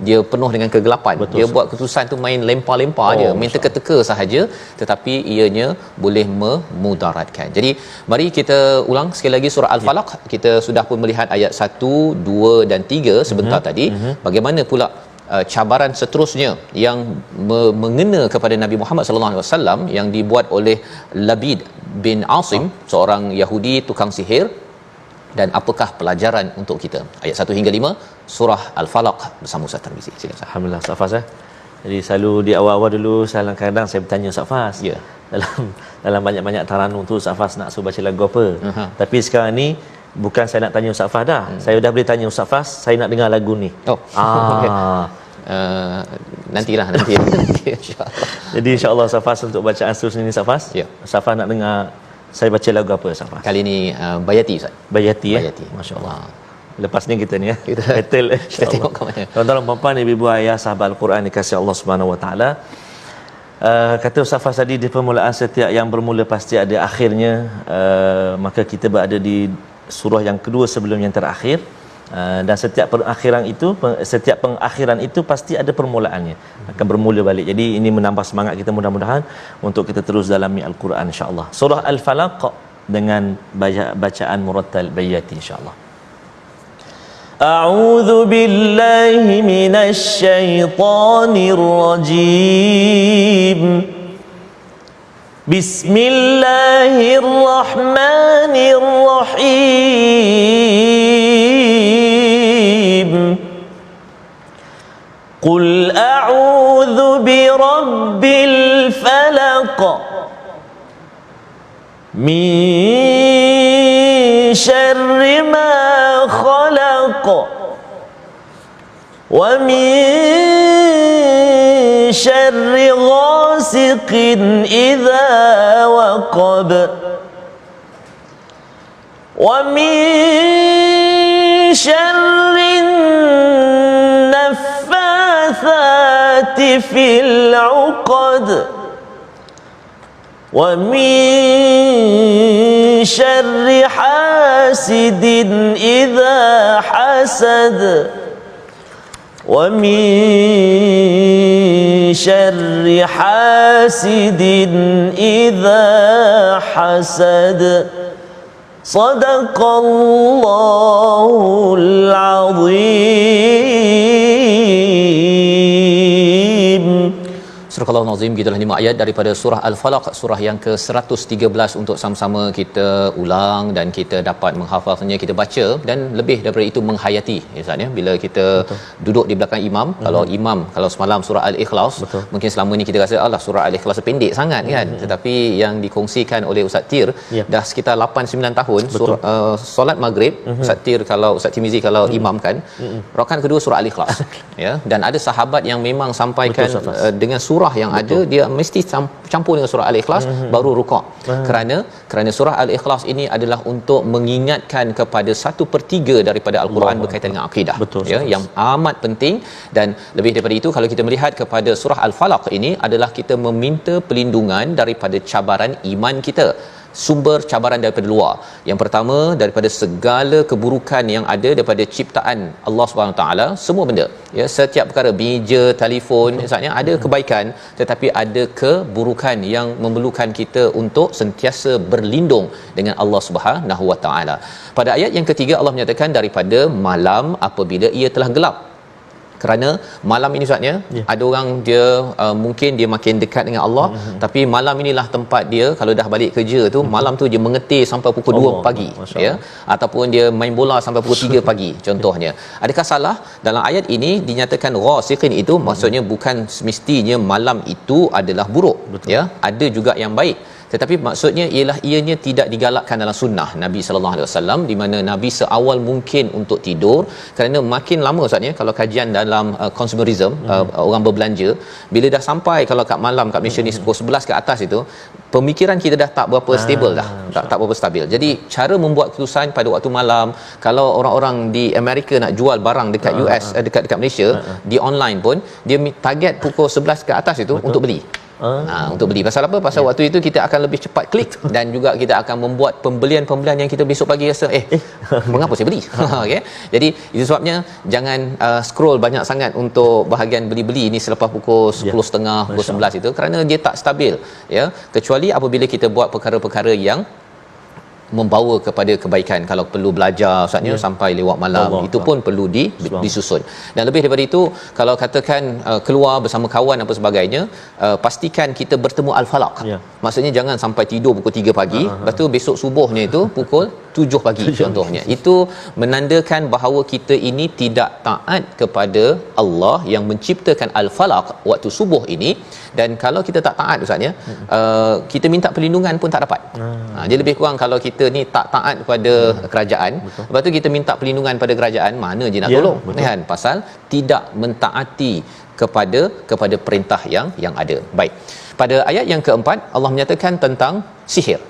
B: dia penuh dengan kegelapan. Dia buat keputusan tu main lempar-lempar je, main teka-teka sahaja, tetapi ianya boleh memudaratkan. Jadi mari kita ulang sekali lagi surah Al-Falaq. Kita sudah pun melihat ayat 1, 2 dan 3 sebentar tadi. Bagaimana pula cabaran seterusnya yang mengena kepada Nabi Muhammad sallallahu alaihi wasallam yang dibuat oleh Labid bin Asim, seorang Yahudi tukang sihir, dan apakah pelajaran untuk kita? Ayat 1 hingga 5 surah Al-Falaq bersama Ustaz Tarmizi. Silakan.
A: Alhamdulillah Ustaz Fas. Jadi selalu di awal-awal dulu kadang saya bertanya Ustaz Fas.
B: Ya.
A: Dalam banyak-banyak taranum tu Ustaz Fas nak suruh baca lagu apa? Tapi sekarang ni bukan saya nak tanya Ustaz Fas dah. Saya dah boleh tanya Ustaz Fas, saya nak dengar lagu ni.
B: Nanti insya-Allah.
A: Jadi insya-Allah Ustaz Fas untuk bacaan seterusnya ni Ustaz Fas.
B: Ya.
A: Ustaz Fas nak dengar saya baca lagu apa Ustaz Fas?
B: Kali ni Bayati Ustaz.
A: Bayati.
B: Masya-Allah.
A: Lepas ni kita ni
B: kita
A: battle
B: kita tengok ke mana.
A: Tuan-tuan dan puan-puan, ibu-ibu ayah sahabat Al-Quran dikasihi Allah Subhanahu Wa Taala. Kata Ustaz Fas tadi, di permulaan setiap yang bermula pasti ada akhirnya. Maka kita berada di surah yang kedua sebelum yang terakhir. Dan setiap pengakhiran itu pasti ada permulaannya, akan bermula balik. Jadi ini menambah semangat kita mudah-mudahan untuk kita terus dalami Al-Quran insya-Allah. Surah Al-Falaq dengan bacaan murattal Bayati insya-Allah. A'udzu billahi minasy syaithanir rajim. Bismillahirrahmanirrahim. Qul a'udzu birabbil falaq min syarri ma khalaq wa min syarri ghasiqin idza waqab wa min syarri naffathati fil 'uqad wa min syarri hasidin idza hasad wa min syarri hasidin idza hasad. Sadaqallahul azim. Surah Al-Nazim, gitulah 5 ayat daripada surah Al-Falaq, surah yang ke-113 untuk sama-sama kita ulang dan kita dapat menghafalnya, kita baca dan lebih daripada itu menghayati. Ya, bila kita duduk di belakang imam, kalau semalam surah Al-Ikhlas, mungkin selama ni kita rasa alah surah Al-Ikhlas pendek sangat kan, tetapi yang dikongsikan oleh Ustaz Tir dah sekitar 8-9 tahun solat maghrib, Ustaz Tir kalau Ustaz Timizi kalau imamkan rakaat kedua surah Al-Ikhlas ya, dan ada sahabat yang memang sampaikan dengan surah yang ada dia mesti campur dengan surah Al-Ikhlas baru rukuk. Kerana surah Al-Ikhlas ini adalah untuk mengingatkan kepada 1/3 daripada Al-Quran berkaitan dengan akidah ya, yang amat penting. Dan lebih daripada itu, kalau kita melihat kepada surah Al-Falaq ini adalah kita meminta perlindungan daripada cabaran iman kita. Sumber cabaran daripada luar. Yang pertama, daripada segala keburukan yang ada daripada ciptaan Allah Subhanahu taala, semua benda ya, setiap perkara, meja, telefon misalnya, ada kebaikan tetapi ada keburukan yang memerlukan kita untuk sentiasa berlindung dengan Allah Subhanahu wa taala. Pada ayat yang ketiga Allah menyatakan daripada malam apabila ia telah gelap. Kerana malam ini Ustaznya ada orang dia mungkin dia makin dekat dengan Allah, tapi malam inilah tempat dia kalau dah balik kerja tu, malam tu dia mengetir sampai pukul 2 pagi ya, ataupun dia main bola sampai pukul 3 pagi contohnya. Adakah salah dalam ayat ini dinyatakan ghasiqin? Itu maksudnya bukan semestinya malam itu adalah buruk ya, ada juga yang baik.
B: tetapi maksudnya ialah ianya tidak digalakkan dalam sunnah Nabi sallallahu alaihi wasallam, di mana Nabi seawal mungkin untuk tidur, kerana makin lama Ustaz ya, kalau kajian dalam consumerism, orang berbelanja, bila dah sampai kalau kat malam kat Malaysia ni pukul 11 ke atas itu, pemikiran kita dah tak berapa stable dah, tak berapa stabil. Jadi cara membuat keputusan pada waktu malam, kalau orang-orang di Amerika nak jual barang dekat US, dekat Malaysia, di online pun dia target pukul 11 ke atas itu untuk beli. Untuk beli. Pasal apa? Pasal waktu itu kita akan lebih cepat klik, dan juga kita akan membuat pembelian-pembelian yang kita besok pagi rasa mengapa saya beli. Okay? Jadi itu sebabnya jangan scroll banyak sangat untuk bahagian beli-beli ni selepas pukul 10.30, pukul 11 itu, kerana dia tak stabil ya, kecuali apabila kita buat perkara-perkara yang membawa kepada kebaikan. Kalau perlu belajar Ustaznya sampai lewat malam, itu pun perlu disusun. Dan lebih daripada itu, kalau katakan keluar bersama kawan apa sebagainya, pastikan kita bertemu al-falaq. Maksudnya jangan sampai tidur pukul 3 pagi, lepas tu besok subuhnya itu pukul 7 pagi contohnya. Itu menandakan bahawa kita ini tidak taat kepada Allah yang menciptakan al-falaq waktu subuh ini. Dan kalau kita tak taat Ustaz ya, kita minta perlindungan pun tak dapat. Dia lebih kurang kalau kita ni tak taat kepada kerajaan, lepas tu kita minta perlindungan pada kerajaan, mana je nak tolong kan, pasal tidak mentaati kepada perintah yang ada. Baik, pada ayat yang keempat Allah menyatakan tentang sihir,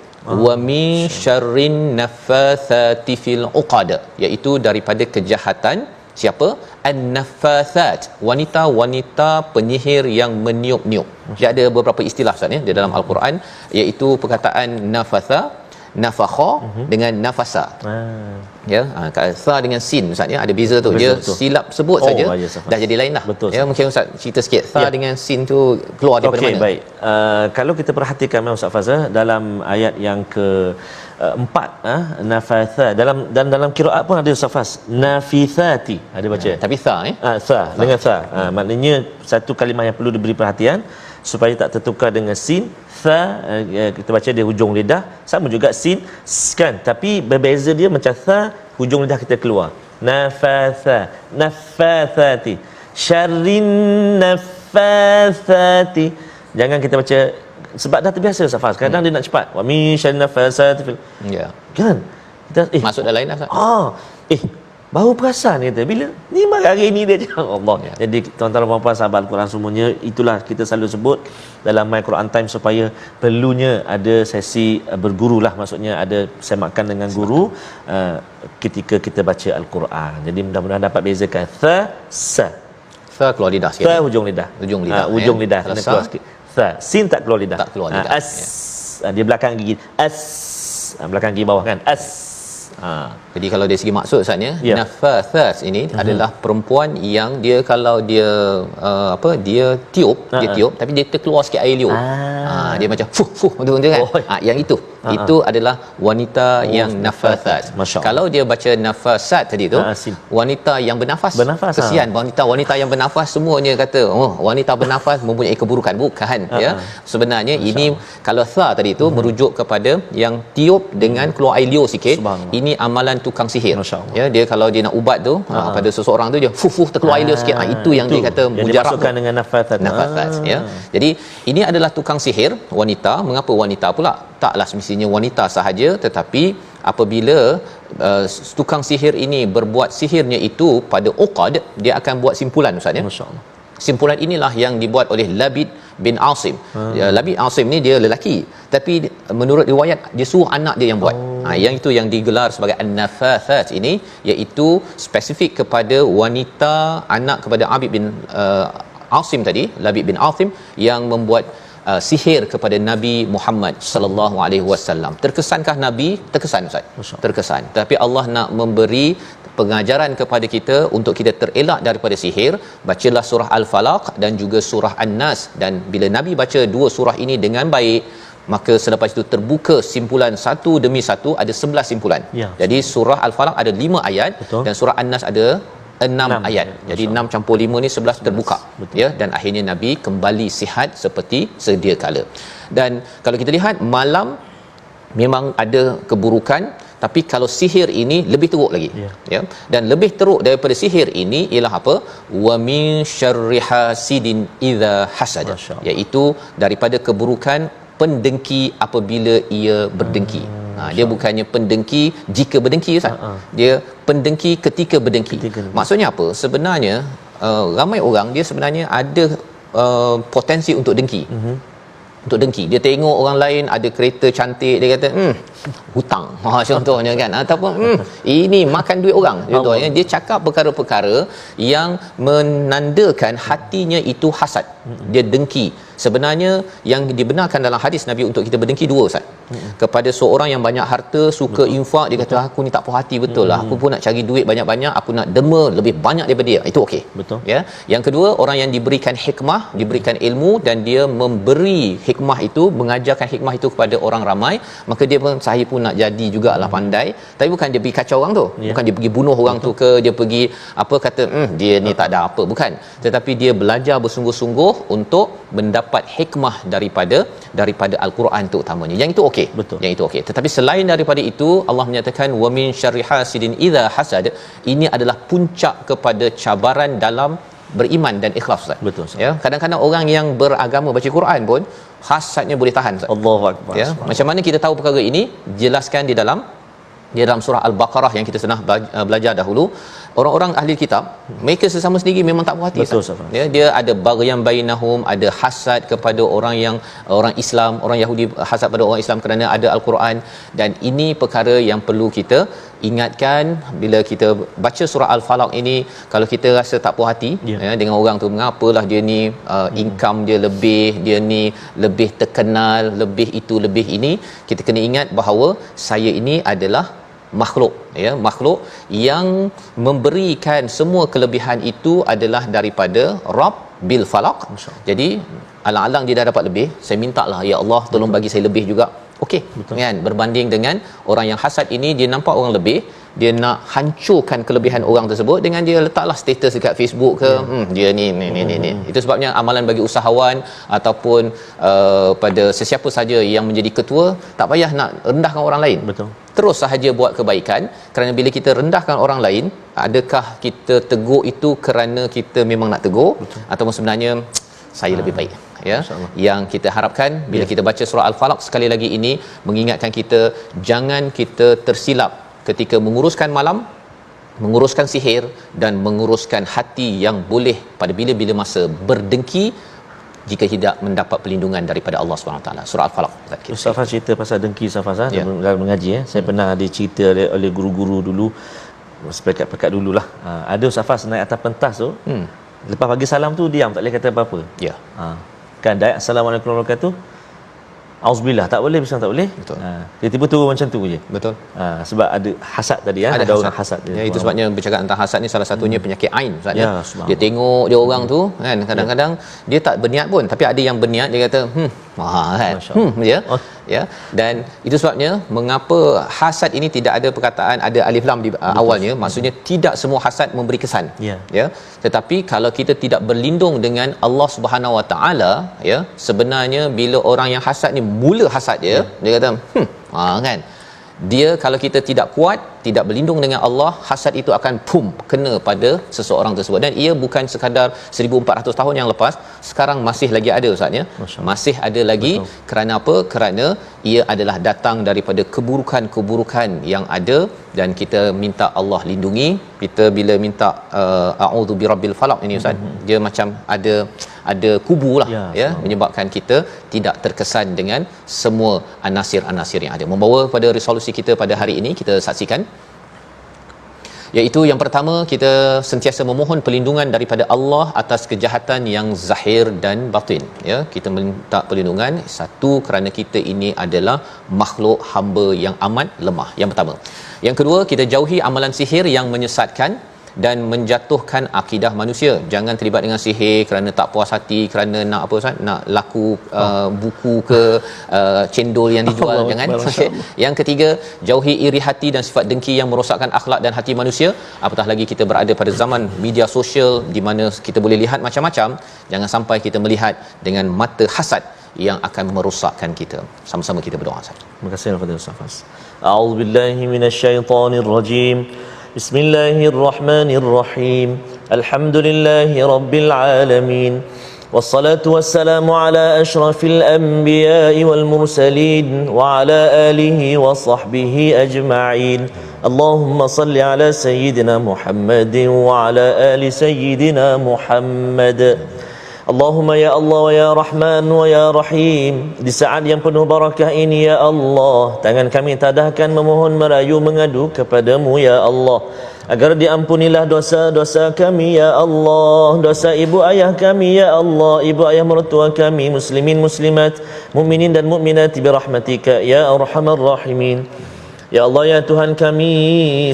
B: wa min syarrin naffathati fil uqad, iaitu daripada kejahatan siapa? An-naffathat, wanita-wanita penyihir yang meniup-niup. Dia ada beberapa istilah Ustaz ya di dalam al-Quran, iaitu perkataan nafatha, nafakha dengan nafasa. Ya, sa dengan sin Ustaz ya, ada beza tu. Dia silap sebut saja dah jadi lain dah. Ya, mungkin Ustaz cerita sikit sa dengan sin tu keluar daripada mana?
A: Baik. Kalau kita perhatikan Ustaz Fazal, dalam ayat yang ke 4 nafatha, dalam qiraat pun ada Ustaz Faz, nafithati ada baca.
B: Tapi sa
A: sa dengan sa. Maknanya satu kalimah yang perlu diberi perhatian supaya tak tertukar dengan sin. Tha kita baca dia hujung lidah, sama juga sin kan, tapi berbeza dia macam tha hujung lidah kita keluar. Nafatha, nafathati, syarrin nafathati. Jangan kita baca sebab dah terbiasa Safas. Kadang dia nak cepat. Wa min syarrin nafathati fil. Ya. Kan? Kita
B: maksud dah lain dah Ustaz.
A: Baru perasan kata bila ni hari ni dia Allah. Jadi tuan-tuan dan puan-puan sahabat Al-Quran semuanya, itulah kita selalu sebut dalam My Quran Time, supaya perlunya ada sesi bergurulah, maksudnya ada semakan dengan guru ketika kita baca Al-Quran. Jadi mudah-mudahan dapat bezakan tha sa.
B: Tha keluar lidah sikit.
A: Tha hujung lidah. Hujung lidah kena keluar sikit. Tha sin tak keluar lidah.
B: Tak keluar lidah.
A: As dia belakang gigi. As belakang gigi bawah kan. As.
B: Jadi kalau dari segi maksud Ustaznya, naffathas ini adalah perempuan yang dia kalau dia dia tiup, tapi dia terkeluar sikit air liur. Dia macam fuh betul kan. Yang itu adalah wanita yang naffathas. Kalau dia baca nafasat tadi tu, wanita yang bernafas. Kesian wanita yang bernafas, semuanya kata wanita bernafas mempunyai keburukan. Bukan ya. Sebenarnya ini kalau tha tadi tu merujuk kepada yang tiup dengan keluar air liur sikit. Ini amalan tukang sihir. Ya, dia kalau dia nak ubat tu pada seseorang tu, dia fuh terkeluar air liur sikit. Itu yang dia kata mujarab
A: dengan nafasat.
B: Ya. Jadi ini adalah tukang sihir wanita. Mengapa wanita pula? Taklah semestinya wanita sahaja, tetapi apabila tukang sihir ini berbuat sihirnya itu pada uqad, dia akan buat simpulan Ustaz ya. Masya-Allah. Simpulan inilah yang dibuat oleh Labid bin Asim. Labid Asim ni dia lelaki, tapi menurut riwayat dia suruh anak dia yang buat. Yang itu yang digelar sebagai an-nafathat ini, iaitu spesifik kepada wanita, anak kepada Abid bin Asim tadi, Labid bin Asim, yang membuat sihir kepada Nabi Muhammad sallallahu alaihi wasallam. Terkesankah Nabi? Terkesan Ustaz. Terkesan. Tapi Allah nak memberi pengajaran kepada kita untuk kita terelak daripada sihir. Bacalah surah Al-Falaq dan juga surah An-Nas, dan bila Nabi baca dua surah ini dengan baik, maka selepas itu terbuka simpulan satu demi satu, ada 11 simpulan. Jadi surah Al-Falaq ada 5 ayat. Betul. Dan surah An-Nas ada 6 ayat. Jadi 6 campur 5 ni 11 terbuka. Ya, dan akhirnya Nabi kembali sihat seperti sedia kala. Dan kalau kita lihat malam memang ada keburukan, tapi kalau sihir ini lebih teruk lagi. Ya. Dan lebih teruk daripada sihir ini ialah apa? Wa min syarri hasidin idza hasad. Iaitu daripada keburukan pendengki apabila ia berdengki. Dia bukannya pendengki jika berdengki, Ustaz. Dia pendengki ketika berdengki. Maksudnya apa? Sebenarnya ramai orang dia sebenarnya ada potensi untuk dengki. Untuk dengki, dia tengok orang lain ada kereta cantik, dia kata hutang, contohnya kan, ataupun ini makan duit orang, contohnya. Dia cakap perkara-perkara yang menandakan hatinya itu hasad, dia dengki. Sebenarnya yang dibenarkan dalam hadis Nabi untuk kita berdengki dua, Ustaz. Kepada seorang yang banyak harta, suka infak, dia kata aku ni tak puas hati betul lah, aku pun nak cari duit banyak-banyak, aku nak derma lebih banyak daripada dia, itu okey.
A: Betul.
B: Ya. Yang kedua, orang yang diberikan hikmah, diberikan ilmu dan dia memberi hikmah itu, mengajarkan hikmah itu kepada orang ramai, maka dia pun, saya pun nak jadi jugalah pandai, tapi bukan dia pergi kacau orang tu, bukan dia pergi bunuh orang tu ke, dia pergi apa kata dia ni tak ada apa, bukan, tetapi dia belajar bersungguh-sungguh untuk mendapat hikmah daripada al-Quran tu utamanya. Yang itu okey.
A: Betul.
B: Yang itu okey. Tetapi selain daripada itu, Allah menyatakan wa min syarri hasidin idza hasad. Ini adalah puncak kepada cabaran dalam beriman dan ikhlas, Ustaz.
A: Betul, Ustaz.
B: Ya, kadang-kadang orang yang beragama baca Quran pun hasadnya boleh tahan, Ustaz.
A: Allahu akbar.
B: Ya, macam mana kita tahu perkara ini? Jelaskan di dalam surah Al-Baqarah yang kita pernah belajar dahulu. Orang-orang ahli kitab, mereka sesama sendiri memang tak puas hati.
A: Betul, Ustaz.
B: Ya, dia ada baghyan bainahum, ada hasad kepada orang Islam, orang Yahudi hasad pada orang Islam kerana ada Al-Quran, dan ini perkara yang perlu kita ingatkan bila kita baca surah Al-Falaq ini. Kalau kita rasa tak puas hati ya, dengan orang tu, mengapalah dia ni income dia lebih, dia ni lebih terkenal, lebih itu, lebih ini, kita kena ingat bahawa saya ini adalah makhluk, ya, makhluk yang memberikan semua kelebihan itu adalah daripada Rabb bil Falaq. Jadi alang-alang dia dah dapat lebih, saya mintalah ya Allah tolong bagi saya lebih juga. Okey, kan, berbanding dengan orang yang hasad ini, dia nampak orang lebih, dia nak hancurkan kelebihan orang tersebut dengan dia letaklah status dekat Facebook ke, dia ni. Itu sebabnya amalan bagi usahawan ataupun pada sesiapa saja yang menjadi ketua, tak payah nak rendahkan orang lain.
A: Betul.
B: Terus sahaja buat kebaikan, kerana bila kita rendahkan orang lain, adakah kita tegur itu kerana kita memang nak tegur, ataupun sebenarnya saya lebih baik, ya. Yang kita harapkan bila kita baca surah Al-Falaq sekali lagi ini mengingatkan kita jangan kita tersilap ketika menguruskan malam, menguruskan sihir dan menguruskan hati yang boleh pada bila-bila masa berdengki jika tidak mendapat perlindungan daripada Allah SWT. Surah Al-Falaq.
A: Ustaz Faz cerita pasal dengki, Ustaz Faz, dalam mengaji, saya pernah ada cerita oleh guru-guru dulu, sepekat-pekat dululah. Ada Ustaz Faz naik atas pentas tu, lepas bagi salam tu diam, tak boleh kata apa-apa.
B: Ya.
A: Kan dah assalamualaikum warahmatullahi wabarakatuh, auzubillah, tak boleh, bismillah, tak boleh. Dia tiba turun macam tu je.
B: Betul.
A: Sebab ada hasad tadi, ada orang hasad dia.
B: Ya, itu sebabnya bercakap tentang hasad ni salah satunya penyakit ain, Ustaz, ya. Dia tengok dia orang tu kan, kadang-kadang dia tak berniat pun, tapi ada yang berniat, dia kata kan. Ya. Dan itu sebabnya mengapa hasad ini tidak ada perkataan, ada alif lam di awalnya, maksudnya tidak semua hasad memberi kesan. Ya. Tetapi kalau kita tidak berlindung dengan Allah Subhanahu Wa Taala, ya, sebenarnya bila orang yang hasad ni mula hasad dia, dia kata kan, dia kalau kita tidak kuat, tidak berlindung dengan Allah, hasad itu akan kena pada seseorang tersebut. Dan ia bukan sekadar 1400 tahun yang lepas, sekarang masih lagi ada, Ustaz, ya. Masih ada lagi. Betul. Kerana apa? Kerana ia adalah datang daripada keburukan-keburukan yang ada, dan kita minta Allah lindungi. Kita bila minta a'udzu birabbil falaq ini, Ustaz, dia macam ada kubu lah, ya, menyebabkan kita tidak terkesan dengan semua anasir-anasir yang ada. Membawa pada resolusi kita pada hari ini, kita saksikan, iaitu yang pertama, kita sentiasa memohon perlindungan daripada Allah atas kejahatan yang zahir dan batin, ya. Kita minta perlindungan, satu, kerana kita ini adalah makhluk hamba yang amat lemah, yang pertama. Yang kedua, kita jauhi amalan sihir yang menyesatkan dan menjatuhkan akidah manusia. Jangan terlibat dengan sihir kerana tak puas hati, kerana nak apa, Ustaz, nak laku buku ke cendol yang dijual. Jangan. Okay. Yang ketiga, jauhi iri hati dan sifat dengki yang merosakkan akhlak dan hati manusia. Apatah lagi kita berada pada zaman media sosial di mana kita boleh lihat macam-macam. Jangan sampai kita melihat dengan mata hasad yang akan merosakkan kita. Sama-sama kita berdoa, Ustaz.
A: Terima kasih kepada Ustaz Faz. A'udzubillahi minasyaitonirrajim. Bismillahirrahmanirrahim. Alhamdulillahi rabbil alamin. والصلاة والسلام على أشرف الأنبياء والمرسلين وعلى آله وصحبه أجمعين. اللهم صل على سيدنا محمد وعلى آل سيدنا محمد. Allahumma ya Allah wa ya Rahman wa ya Rahim, di saat yang penuh barakah ini ya Allah, tangan kami tadahkan memohon merayu mengadu kepadamu ya Allah, agar diampunilah dosa-dosa kami ya Allah, dosa ibu ayah kami ya Allah, ibu ayah mertua kami, muslimin muslimat, mukminin dan mukminat birahmatika ya arhamar rahimin. Ya Allah ya Tuhan kami,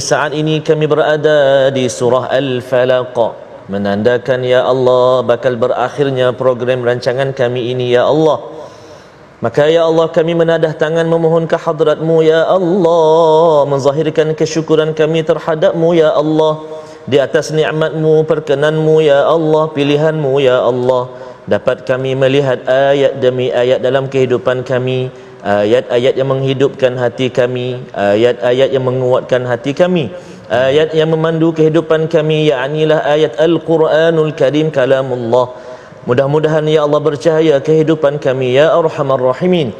A: saat ini kami berada di surah Al-Falaq, menandakan ya Allah bakal berakhirnya program rancangan kami ini ya Allah. Maka ya Allah kami menadah tangan memohon ke hadratmu ya Allah, menzahirkan kesyukuran kami terhadapmu ya Allah, di atas nikmatmu, perkenanmu ya Allah, pilihanmu ya Allah. Dapat kami melihat ayat demi ayat dalam kehidupan kami, ayat-ayat yang menghidupkan hati kami, ayat-ayat yang menguatkan hati kami, ayat yang memandu kehidupan kami, yaknilah ayat Al-Quranul Karim, kalamullah. Mudah-mudahan ya Allah bercahaya kehidupan kami ya Arhamar Rahimin.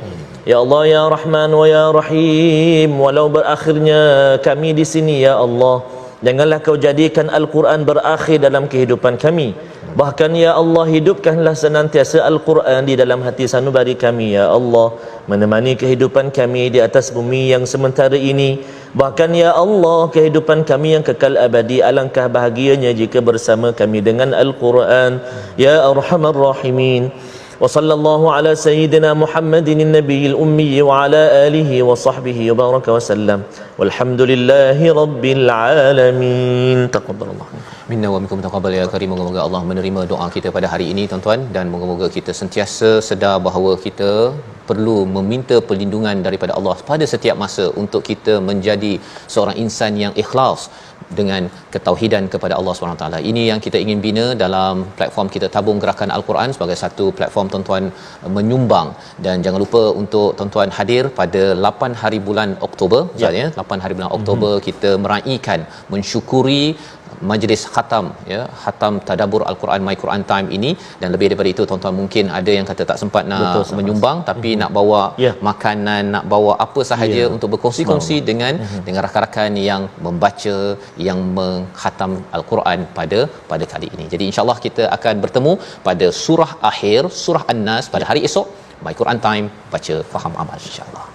A: Ya Allah ya Rahman wa ya Rahim, walau berakhirnya kami di sini ya Allah, janganlah kau jadikan Al-Quran berakhir dalam kehidupan kami. Bahkan ya Allah, hidupkanlah senantiasa Al-Quran di dalam hati sanubari kami ya Allah, menemani kehidupan kami di atas bumi yang sementara ini. Bahkan ya Allah, kehidupan kami yang kekal abadi, alangkah bahagianya jika bersama kami dengan Al-Quran ya Arhamar Rahimin. Wa sallallahu ala sayyidina Muhammadin nabiyil ummi wa ala alihi wa sahbihi wa baraka wa sallam. Walhamdulillahi rabbil alamin. Taqabbalallah
B: minna wa minkum taqabbal ya karim. Moga-moga Allah menerima doa kita pada hari ini tuan-tuan, dan moga-moga kita sentiasa sedar bahawa kita perlu meminta perlindungan daripada Allah pada setiap masa untuk kita menjadi seorang insan yang ikhlas dengan ketauhidan kepada Allah SWT. Ini yang kita ingin bina dalam platform kita Tabung Gerakan Al-Quran sebagai satu platform tuan-tuan menyumbang. Dan jangan lupa untuk tuan-tuan hadir pada 8 hari bulan Oktober, ya. 8 hari bulan Oktober kita meraihkan, mensyukuri majlis khatam, ya, khatam tadabbur Al-Quran My Quran Time ini. Dan lebih daripada itu tuan-tuan, mungkin ada yang kata tak sempat nak menyumbang, tapi nak bawa makanan, nak bawa apa sahaja untuk berkongsi-kongsi dengan rakan-rakan yang membaca, yang mengkhatam Al-Quran pada kali ini. Jadi insya-Allah kita akan bertemu pada surah akhir surah An-Nas pada hari esok. My Quran Time, baca faham amal insya-Allah.